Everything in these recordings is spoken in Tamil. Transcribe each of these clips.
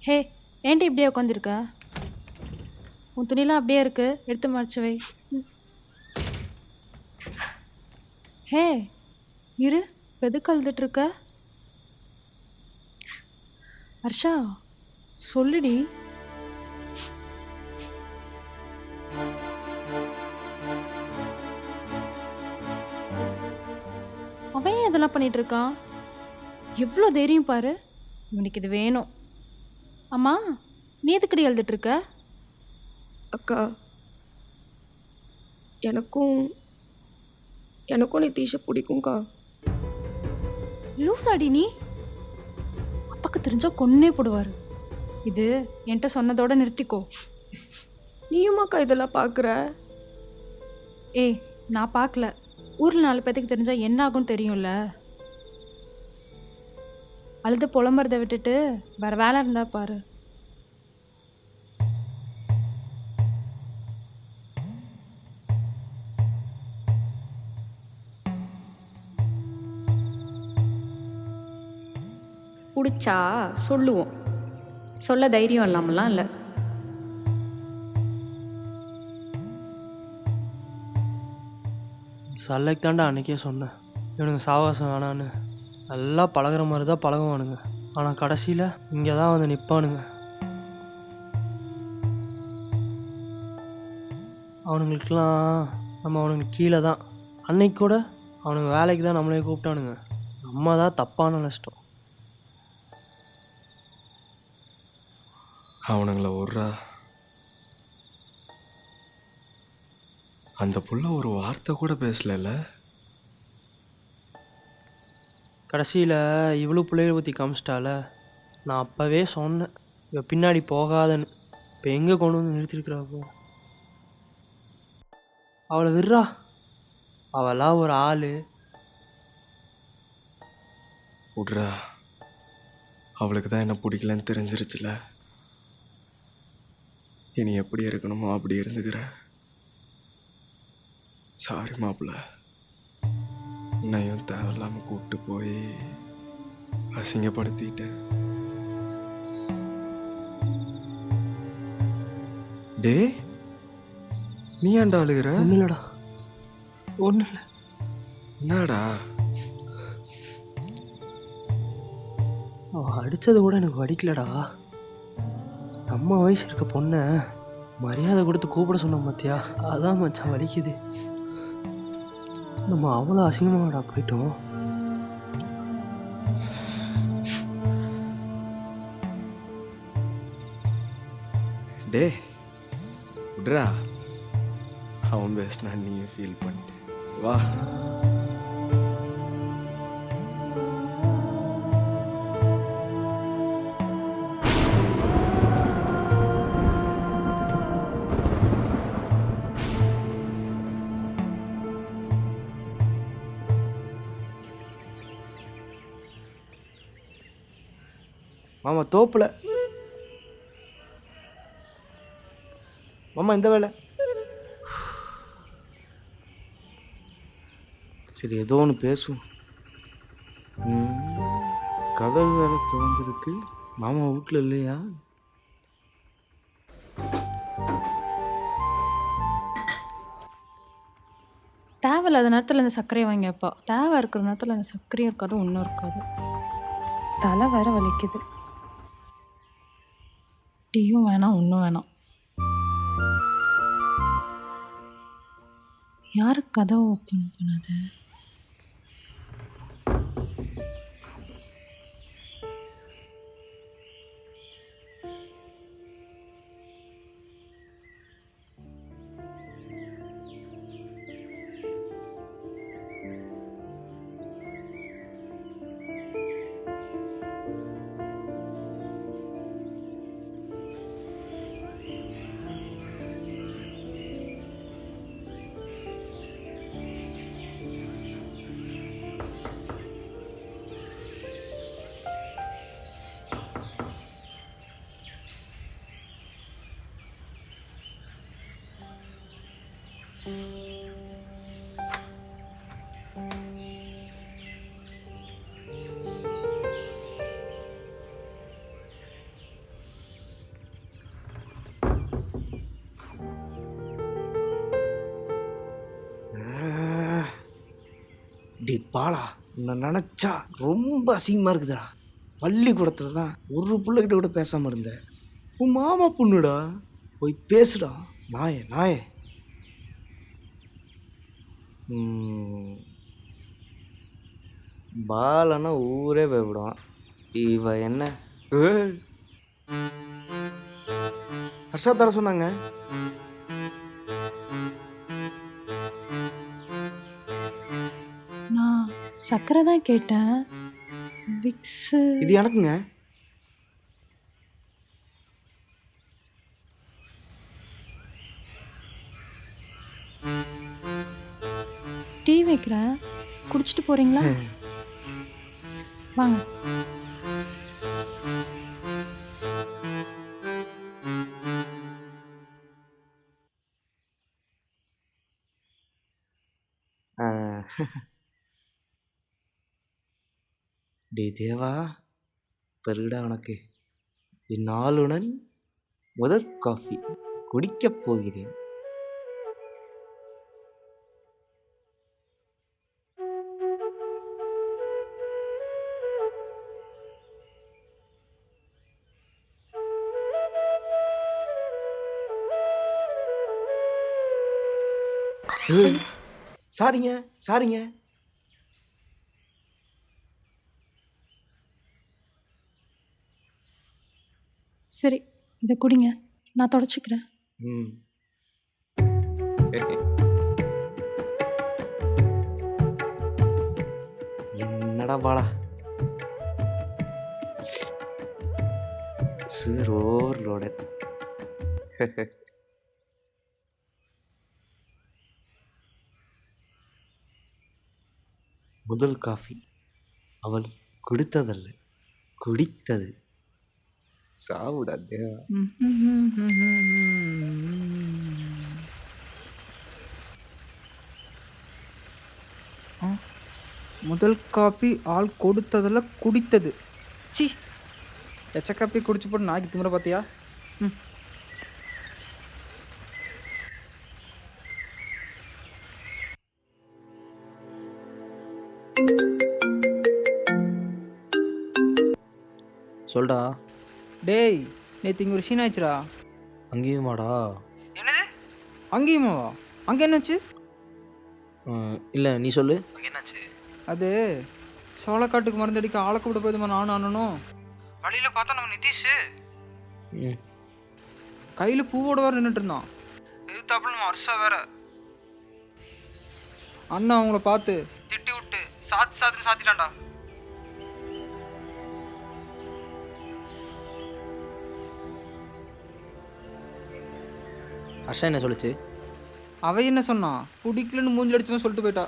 ஹே, ஏன்டி இப்படியே உட்காந்துருக்க? உன் துணிலாம் அப்படியே இருக்கு, எடுத்து மறைச்சு வை. ஹே, இரு, இப்ப எதுக்கு அழுதுட்டு இருக்க? ஹர்ஷா, சொல்லுடி. அவன் ஏன் இதெல்லாம் பண்ணிட்டு இருக்கான்? எவ்வளோ தைரியம் பாரு. இவனுக்கு இது வேணும். அம்மா, நீ எதுக்கடி எழுதிட்டு இருக்க? அக்கா, எனக்கும் எனக்கும் நிதிஷை பிடிக்கும்க்கா. லூசாடி நீ. அப்பாக்கு தெரிஞ்சா கொன்னே போடுவாரு. இது என்கிட்ட சொன்னதோட நிறுத்திக்கோ. நீயுமாக்கா இதெல்லாம் பார்க்குற? ஏய், நான் பார்க்கல. ஊரில் 4 பேத்துக்கு தெரிஞ்சா என்ன ஆகும்னு தெரியும்ல. அழுது புலம்புறதை விட்டுட்டு வேற வேலை இருந்தா பாரு. பிடிச்சா சொல்லுவோம், சொல்ல தைரியம் இல்லாமலாம் இல்லை. சல்லைக்கு தாண்டா அன்றைக்கே சொன்னேன், இவனுங்க சாவாசம் வேணான்னு. நல்லா பழகிற மாதிரி தான் பழகுவானுங்க, ஆனால் கடைசியில் இங்கே தான் வந்து நிற்பானுங்க. அவனுங்களுக்கெல்லாம் நம்ம அவனுங்க கீழே தான். அன்னைக்கு கூட அவனுங்க வேலைக்கு தான் நம்மளே கூப்பிட்டானுங்க. நம்ம தான் தப்பான நஷ்டம். அவனுங்கள விட்றா. அந்த புள்ள ஒரு வார்த்தை கூட பேசல. கடைசியில் இவ்வளோ பிள்ளைகளை பற்றி காமிச்சிட்டால. நான் அப்போவே சொன்னேன் இவ பின்னாடி போகாதன்னு. இப்போ எங்கே கொண்டு வந்து நிறுத்திருக்கிறாப்போ. அவளை விட்றா, அவளாம் ஒரு ஆள். விட்றா, அவளுக்கு தான் என்ன பிடிக்கலன்னு தெரிஞ்சிருச்சுல. இனி எப்படி இருக்கணுமோ அப்படி இருந்துக்கிற. சாரி மாப்பிள்ள, என்னையும் தேவையில்லாமல் கூப்பிட்டு போய் அசிங்கப்படுத்திட்டேன். டே, நீ ஏன்டா அழுகிற? ஒன்றும் இல்லைடா, ஒன்றும் இல்லை. என்னடா? அவன் அடித்தது கூட எனக்கு வலிக்கலடா. நம்ம வயசு இருக்க பொண்ணை மரியாதை கொடுத்து கூப்பிட சொன்னோம் பார்த்தியா, அதான் மச்சான் வலிக்குது. நம்ம அவ்வளோ அசிங்கமாடா போயிட்டோம். டே விட்றா, அவன் பேசினா நீயும் ஃபீல் பண்ணிட்டு வா. மாமா தோப்பில். மாமா இந்த வேலை. சரி, ஏதோ ஒன்று பேசும். கதவு வேலை திறந்துருக்கு. மாமா வீட்டில் இல்லையா? தேவையில்லாத நேரத்தில் இந்த சர்க்கரையை வாங்கி வைப்பா. தேவை இருக்கிற நேரத்தில் அந்த சர்க்கரையும் இருக்காது, ஒன்றும் இருக்காது. தலை வேற வலிக்குது. டீயும் வேணாம், ஒன்றும் வேணாம். யாரு கதவை ஓப்பன் பண்ணது? டே பாலா, உன்னை நினச்சா ரொம்ப அசிங்கமாக இருக்குதுடா. பள்ளிக்கூடத்தில் தான் ஒரு பிள்ளைகிட்ட கூட பேசாமல் இருந்தேன். உன் மாமா பொண்ணுடா, போய் பேசுடா. நாயே நாயே. பாலனா ஊரே பயப்படுவான். இவ என்ன ஹர்ஷா தர சொன்னாங்க. நான் சக்கரை தான் கேட்டேன். விக்ஸு இது எனக்குங்க. டீ வைக்கிறேன், குடிச்சிட்டு போறீங்களா? வாங்க. டே தேவா, பெருடா உனக்கு. இந்நாளுடன் முதல் காஃபி குடிக்கப் போகிறேன். சாரிங்க சாரிங்க. சரி, இதை குடிங்க, நான் தொடச்சிக்கிறேன். ம். என்னடா பாலா, சுகர் ஓவர்லோடட். முதல் காஃபி அவள் கொடுத்ததல்ல, குடித்தது. சாவுடா தேவா. முதல் காப்பி ஆள் கொடுத்ததில் குடித்தது. சி, எச்ச காப்பி குடிச்சு போட்டு நாய்க்கு திமுற பார்த்தியா? ம். சொல்டா. டேய், நேற்று இங்கே ஒரு சீன் ஆயிடுச்சுடா. அங்கேயுமாடா? என்னது அங்கேயுமாவா? அங்கே என்னாச்சு? இல்லை, நீ சொல்லு. அது சோளக்காட்டுக்கு மருந்தடிக்க ஆளை கூப்பிட போதுமா நானும் அண்ணனும். வழியில் பார்த்தா நம்ம நிதிஷ் கையில் பூவோட வேறு நின்றுட்டு இருந்தான். எதிர்த்தாப்புல நம்ம வருஷா வேற. அண்ணா அவங்கள பார்த்து திட்டி விட்டு சாத்திட்டான்டா. ஹர்ஷா என்ன சொல்லுச்சு? அவ என்ன சொன்னா? பிடிக்கலன்னு மூஞ்சில் அடிச்சுமே சொல்லிட்டு போயிட்டா.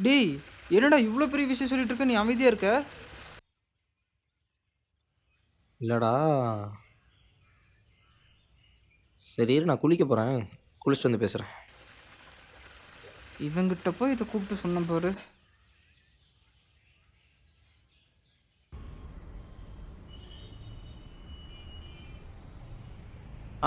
டேய், என்னடா இவ்வளோ பெரிய விஷயம் சொல்லிட்டு இருக்க, நீ அமைதியாக இருக்க? இல்லைடா. சரி இரு, நான் குளிக்க போகிறேன், குளிச்சுட்டு வந்து பேசுகிறேன். இவங்கிட்ட போய் இதை கூப்பிட்டு சொன்ன பாரு.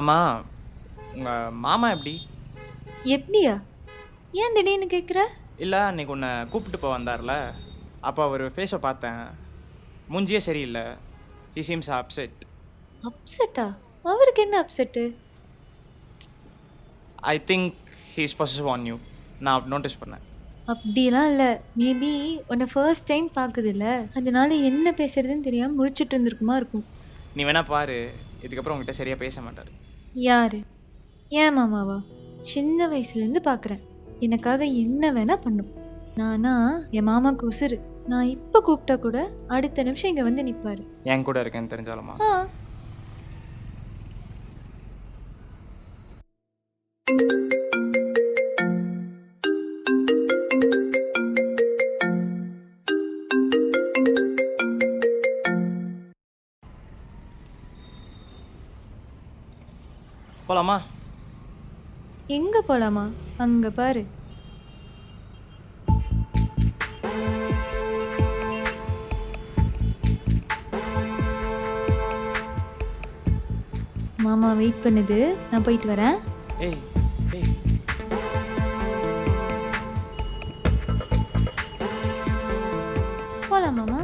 ஆமாம், உங்கள் மாமா எப்படி? எப்படியா? ஏன் திடீர்னு கேட்குற? இல்லை, அன்றைக்கி உன்னை கூப்பிட்டு போக வந்தார்ல, அப்போ அவர் ஃபேஸை பார்த்தேன், மூஞ்சியே சரியில்லை. He seems upset. அப்செட்டா? அவருக்கு என்ன upset? I think he is possessive on you. நான் நோட்டீஸ் பண்ணேன். அப்படிலாம் இல்லை, மேபி உன்னை ஃபர்ஸ்ட் டைம் பார்க்குதில்ல, அதனால என்ன பேசுறதுன்னு தெரியாமல் முழிச்சிட்டு இருந்திருக்குமா இருக்கும். நீ வேணா பாரு, இதுக்கப்புறம் உங்ககிட்ட சரியாக பேச மாட்டார். யாரு? ஏன் மாமாவா? சின்ன வயசுலேருந்து பார்க்குறேன், எனக்காக என்ன வேணா பண்ணும். நானா என் மாமாவுக்கு உசுறு. நான் இப்போ கூப்பிட்டா கூட அடுத்த நிமிஷம் இங்கே வந்து நிற்பாரு. என் கூட இருக்கேன்னு தெரிஞ்சாலுமா? ஆ, போகலாமா? எங்கே போகலாமா? அங்கே பாரு. மாமா வெயிட் பண்ணுது, நான் போயிட்டு வரேன். ஏய் ஏய் போகலாம் மாமா.